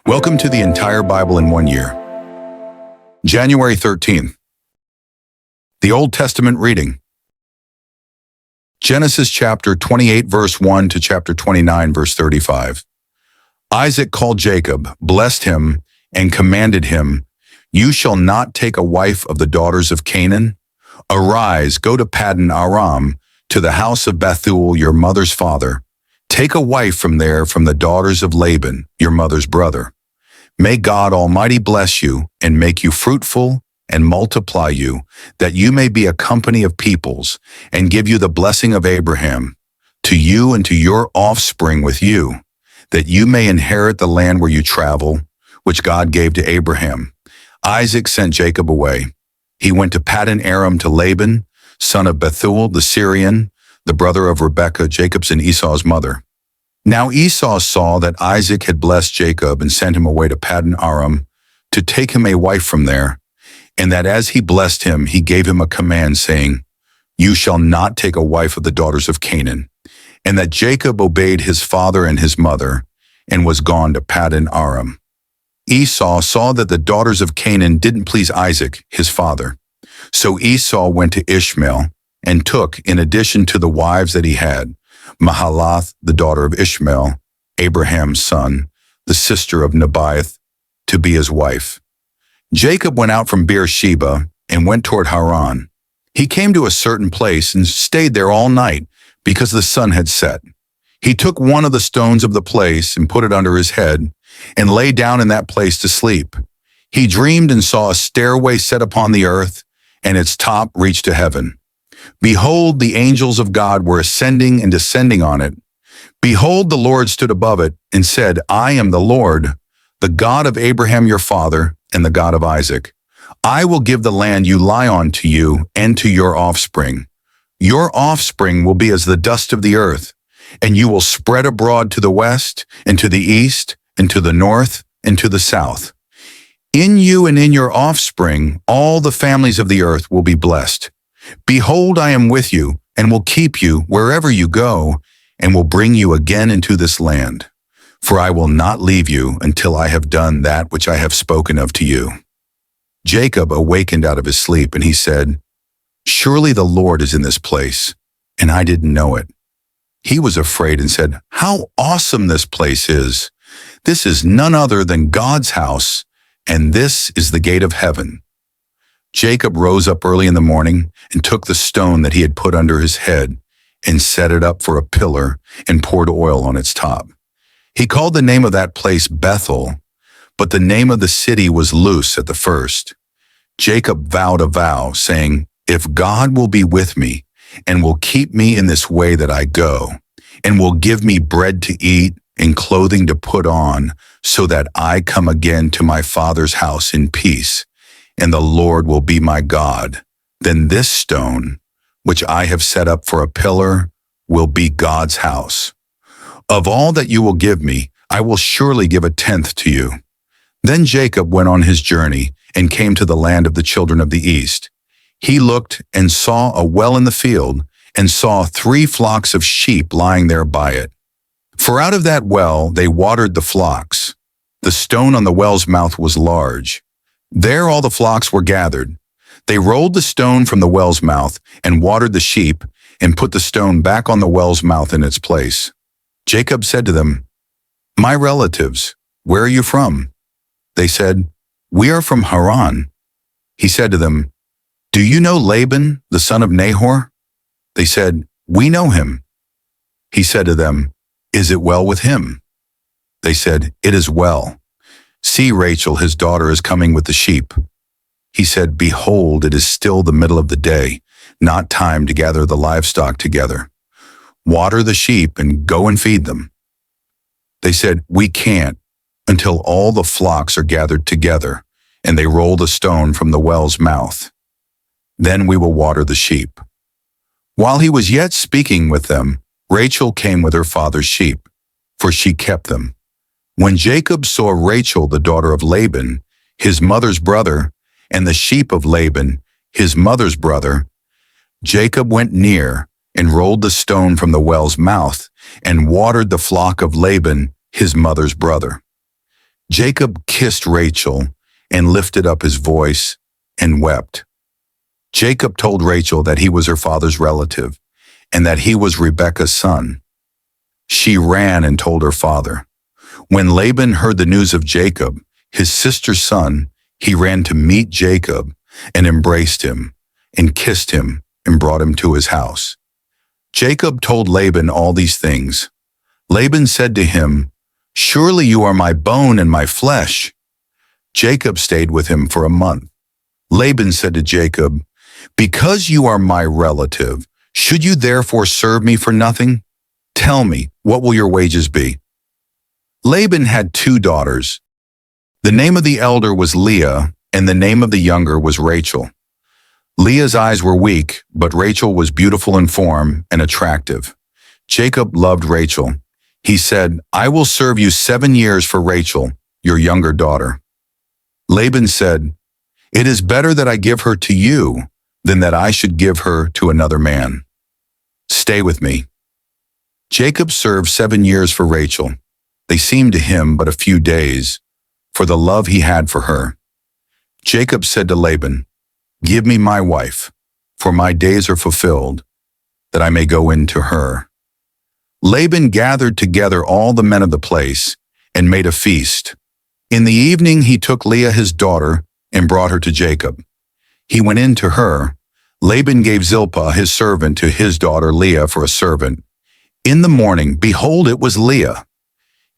Welcome to the entire Bible in 1 year. January 13th. The Old Testament reading. Genesis chapter 28 verse 1 to chapter 29 verse 35. Isaac called Jacob, blessed him, and commanded him, "You shall not take a wife of the daughters of Canaan. Arise, go to Paddan Aram, to the house of Bethel your mother's father. Take a wife from there from the daughters of Laban, your mother's brother. May God Almighty bless you and make you fruitful and multiply you, that you may be a company of peoples, and give you the blessing of Abraham, to you and to your offspring with you, that you may inherit the land where you travel, which God gave to Abraham." Isaac sent Jacob away. He went to Paddan Aram to Laban, son of Bethuel the Syrian, the brother of Rebekah, Jacob's and Esau's mother. Now Esau saw that Isaac had blessed Jacob and sent him away to Paddan Aram to take him a wife from there, and that as he blessed him, he gave him a command, saying, "You shall not take a wife of the daughters of Canaan." And that Jacob obeyed his father and his mother, and was gone to Paddan Aram. Esau saw that the daughters of Canaan didn't please Isaac, his father. So Esau went to Ishmael, and took, in addition to the wives that he had, Mahalath, the daughter of Ishmael, Abraham's son, the sister of Nebaioth, to be his wife. Jacob went out from Beersheba and went toward Haran. He came to a certain place and stayed there all night, because the sun had set. He took one of the stones of the place and put it under his head, and lay down in that place to sleep. He dreamed and saw a stairway set upon the earth, and its top reached to heaven. Behold, the angels of God were ascending and descending on it. Behold, the Lord stood above it and said, "I am the Lord, the God of Abraham your father, and the God of Isaac. I will give the land you lie on to you and to your offspring. Your offspring will be as the dust of the earth, and you will spread abroad to the west, and to the east, and to the north, and to the south. In you and in your offspring, all the families of the earth will be blessed. Behold, I am with you, and will keep you wherever you go, and will bring you again into this land. For I will not leave you until I have done that which I have spoken of to you." Jacob awakened out of his sleep, and he said, "Surely the Lord is in this place, and I didn't know it." He was afraid and said, "How awesome this place is! This is none other than God's house, and this is the gate of heaven." Jacob rose up early in the morning and took the stone that he had put under his head and set it up for a pillar and poured oil on its top. He called the name of that place Bethel, but the name of the city was Luz at the first. Jacob vowed a vow, saying, "If God will be with me and will keep me in this way that I go, and will give me bread to eat and clothing to put on, so that I come again to my father's house in peace, and the Lord will be my God, then this stone, which I have set up for a pillar, will be God's house. Of all that you will give me, I will surely give a tenth to you." Then Jacob went on his journey and came to the land of the children of the east. He looked and saw a well in the field, and saw 3 flocks of sheep lying there by it. For out of that well they watered the flocks. The stone on the well's mouth was large. There all the flocks were gathered. They rolled the stone from the well's mouth and watered the sheep, and put the stone back on the well's mouth in its place. Jacob said to them, "My relatives, where are you from?" They said, "We are from Haran." He said to them, "Do you know Laban, the son of Nahor?" They said, "We know him." He said to them, "Is it well with him?" They said, "It is well. See, Rachel, his daughter, is coming with the sheep." He said, "Behold, it is still the middle of the day, not time to gather the livestock together. Water the sheep and go and feed them." They said, "We can't until all the flocks are gathered together, and they roll the stone from the well's mouth. Then we will water the sheep." While he was yet speaking with them, Rachel came with her father's sheep, for she kept them. When Jacob saw Rachel, the daughter of Laban, his mother's brother, and the sheep of Laban, his mother's brother, Jacob went near and rolled the stone from the well's mouth and watered the flock of Laban, his mother's brother. Jacob kissed Rachel and lifted up his voice and wept. Jacob told Rachel that he was her father's relative and that he was Rebekah's son. She ran and told her father. When Laban heard the news of Jacob, his sister's son, he ran to meet Jacob and embraced him and kissed him and brought him to his house. Jacob told Laban all these things. Laban said to him, "Surely you are my bone and my flesh." Jacob stayed with him for a month. Laban said to Jacob, "Because you are my relative, should you therefore serve me for nothing? Tell me, what will your wages be?" Laban had 2 daughters. The name of the elder was Leah, and the name of the younger was Rachel. Leah's eyes were weak, but Rachel was beautiful in form and attractive. Jacob loved Rachel. He said, "I will serve you 7 years for Rachel, your younger daughter." Laban said, "It is better that I give her to you than that I should give her to another man. Stay with me." Jacob served 7 years for Rachel. They seemed to him but a few days, for the love he had for her. Jacob said to Laban, "Give me my wife, for my days are fulfilled, that I may go in to her." Laban gathered together all the men of the place and made a feast. In the evening he took Leah his daughter and brought her to Jacob. He went in to her. Laban gave Zilpah his servant to his daughter Leah for a servant. In the morning, behold, it was Leah.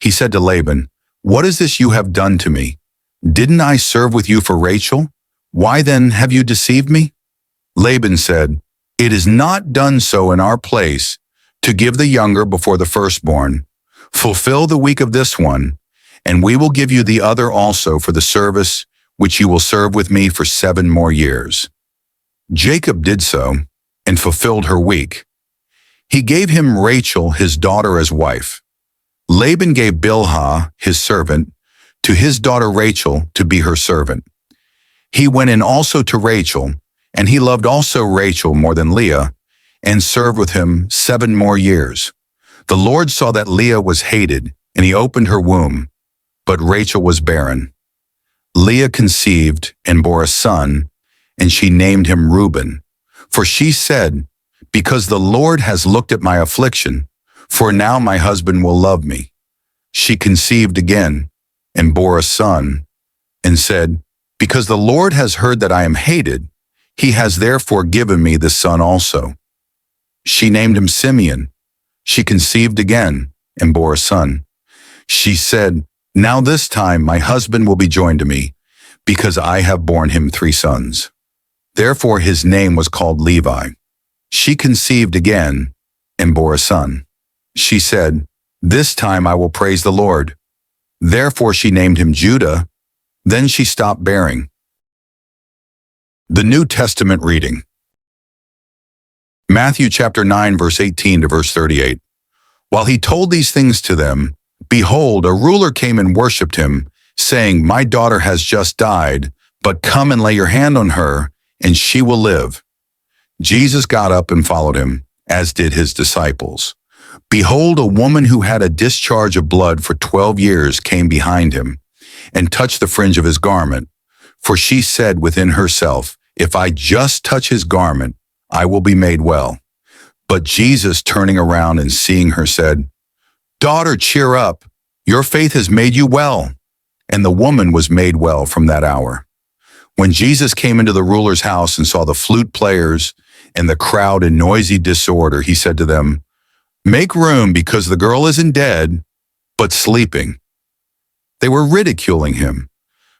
He said to Laban, "What is this you have done to me? Didn't I serve with you for Rachel? Why then have you deceived me?" Laban said, "It is not done so in our place to give the younger before the firstborn. Fulfill the week of this one, and we will give you the other also for the service which you will serve with me for 7 more years." Jacob did so and fulfilled her week. He gave him Rachel his daughter as wife. Laban gave Bilhah his servant to his daughter Rachel to be her servant. He went in also to Rachel, and he loved also Rachel more than Leah, and served with him 7 more years. The Lord saw that Leah was hated, and he opened her womb, but Rachel was barren. Leah conceived and bore a son, and she named him Reuben, for she said, "Because the Lord has looked at my affliction, for now my husband will love me." She conceived again and bore a son, and said, "Because the Lord has heard that I am hated, he has therefore given me this son also." She named him Simeon. She conceived again and bore a son. She said, "Now this time my husband will be joined to me, because I have borne him 3 sons." Therefore his name was called Levi. She conceived again and bore a son. She said, "This time I will praise the Lord." Therefore she named him Judah. Then she stopped bearing. The New Testament reading. Matthew chapter 9, verse 18 to verse 38. While he told these things to them, behold, a ruler came and worshipped him, saying, "My daughter has just died, but come and lay your hand on her, and she will live." Jesus got up and followed him, as did his disciples. Behold, a woman who had a discharge of blood for 12 years came behind him, and touched the fringe of his garment. For she said within herself, "If I just touch his garment, I will be made well." But Jesus, turning around and seeing her, said, "Daughter, cheer up. Your faith has made you well." And the woman was made well from that hour. When Jesus came into the ruler's house and saw the flute players and the crowd in noisy disorder, he said to them, "Make room, because the girl isn't dead, but sleeping." They were ridiculing him.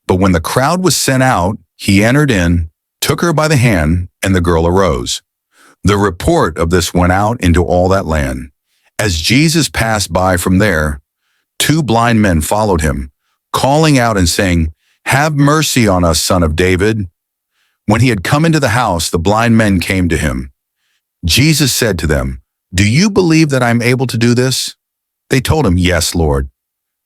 But when the crowd was sent out, he entered in, took her by the hand, and the girl arose. The report of this went out into all that land. As Jesus passed by from there, 2 blind men followed him, calling out and saying, "Have mercy on us, Son of David." When he had come into the house, the blind men came to him. Jesus said to them, "Do you believe that I am able to do this?" They told him, "Yes, Lord."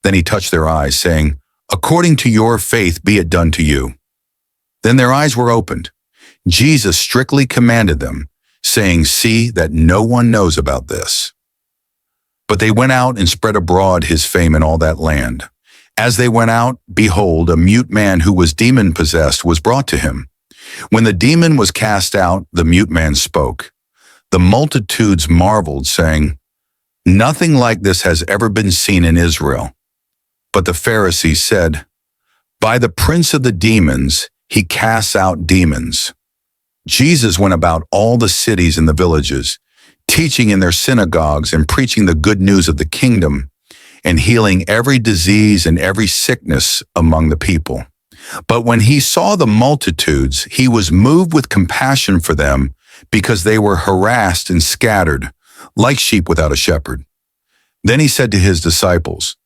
Then he touched their eyes, saying, "According to your faith be it done to you." Then their eyes were opened. Jesus strictly commanded them, saying, "See that no one knows about this." But they went out and spread abroad his fame in all that land. As they went out, behold, a mute man who was demon-possessed was brought to him. When the demon was cast out, the mute man spoke. The multitudes marveled, saying, "Nothing like this has ever been seen in Israel." But the Pharisees said, "By the prince of the demons, he casts out demons." Jesus went about all the cities and the villages, teaching in their synagogues and preaching the good news of the kingdom, and healing every disease and every sickness among the people. But when he saw the multitudes, he was moved with compassion for them, because they were harassed and scattered, like sheep without a shepherd. Then he said to his disciples,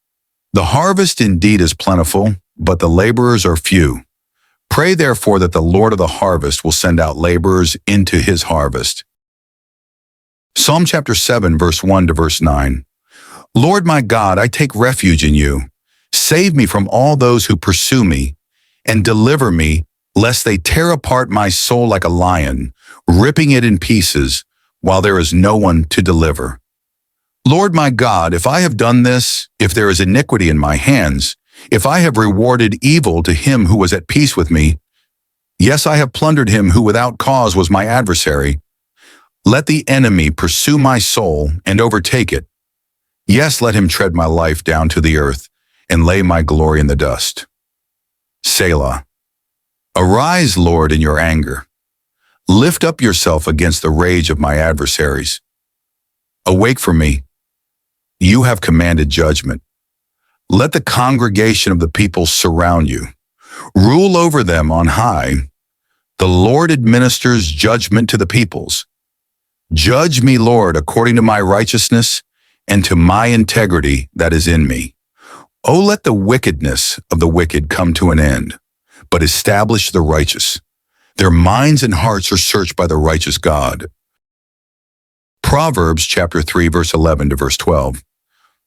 "The harvest indeed is plentiful, but the laborers are few. Pray therefore that the Lord of the harvest will send out laborers into his harvest." Psalm chapter 7, verse 1 to verse 9. Lord my God, I take refuge in you. Save me from all those who pursue me, and deliver me, lest they tear apart my soul like a lion, ripping it in pieces, while there is no one to deliver. Lord my God, if I have done this, if there is iniquity in my hands, if I have rewarded evil to him who was at peace with me, yes, I have plundered him who without cause was my adversary. Let the enemy pursue my soul and overtake it. Yes, let him tread my life down to the earth and lay my glory in the dust. Selah. Arise, Lord, in your anger. Lift up yourself against the rage of my adversaries. Awake for me. You have commanded judgment. Let the congregation of the people surround you. Rule over them on high. The Lord administers judgment to the peoples. Judge me, Lord, according to my righteousness and to my integrity that is in me. Oh, let the wickedness of the wicked come to an end, but establish the righteous. Their minds and hearts are searched by the righteous God. Proverbs chapter 3, verse 11 to verse 12.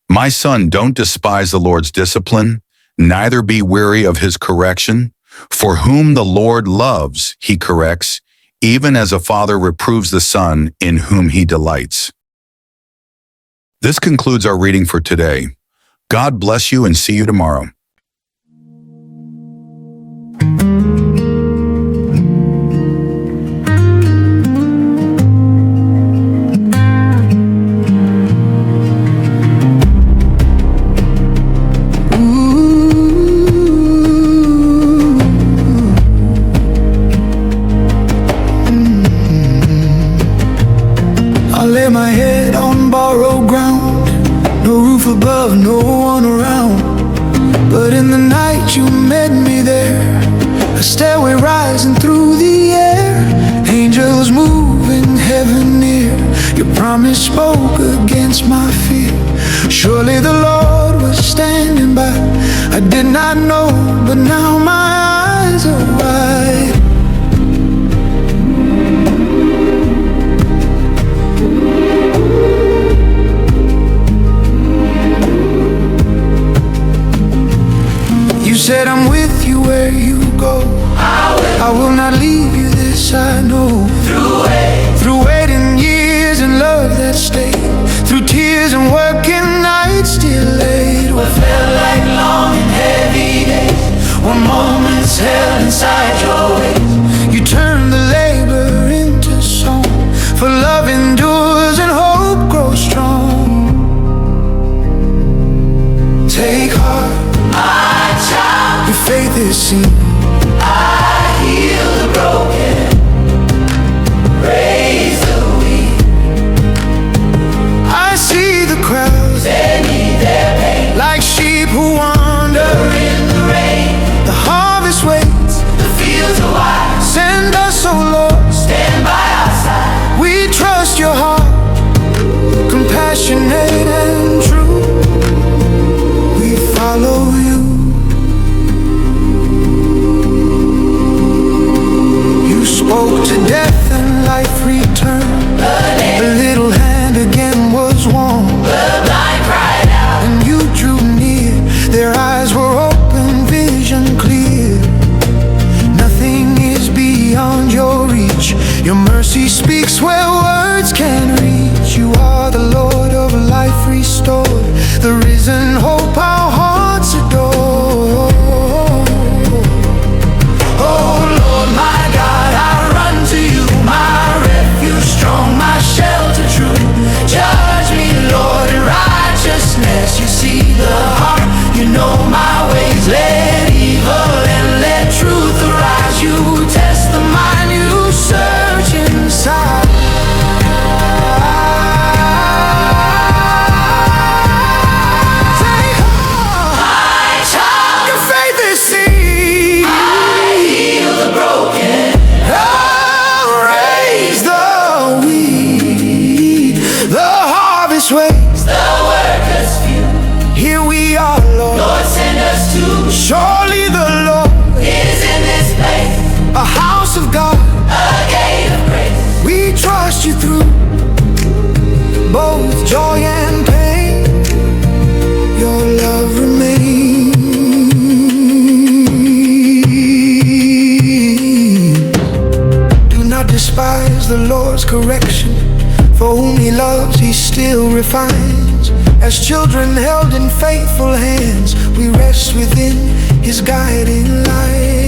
My son, don't despise the Lord's discipline, neither be weary of his correction. For whom the Lord loves, he corrects, even as a father reproves the son in whom he delights. This concludes our reading for today. God bless you and see you tomorrow. I lay my head on borrowed ground, no roof above, no one around. But in the night you met me there, a stairway rising through the air, angels moving, heaven near. Your promise spoke against my fear. Surely the Lord was standing by. I did not know, but now my eyes are wide. You said I'm with you where you go. I will not leave you, this I know. Through waiting years and love that stayed, through tears and working nights delayed. What felt like long and heavy days were moments held inside your ways. You turned the labor into song, for love endures and hope grows strong. Take heart, my child, your faith is seen. I heal the broken, raise the weak. I see the crowds, they need their pain, like sheep who wander in the rain. The harvest waits, the fields are wide. Send us, oh Lord, stand by our side. We trust your heart, compassionate and true. We follow you. correction. For whom he loves, he still refines. As children held in faithful hands, we rest within his guiding light.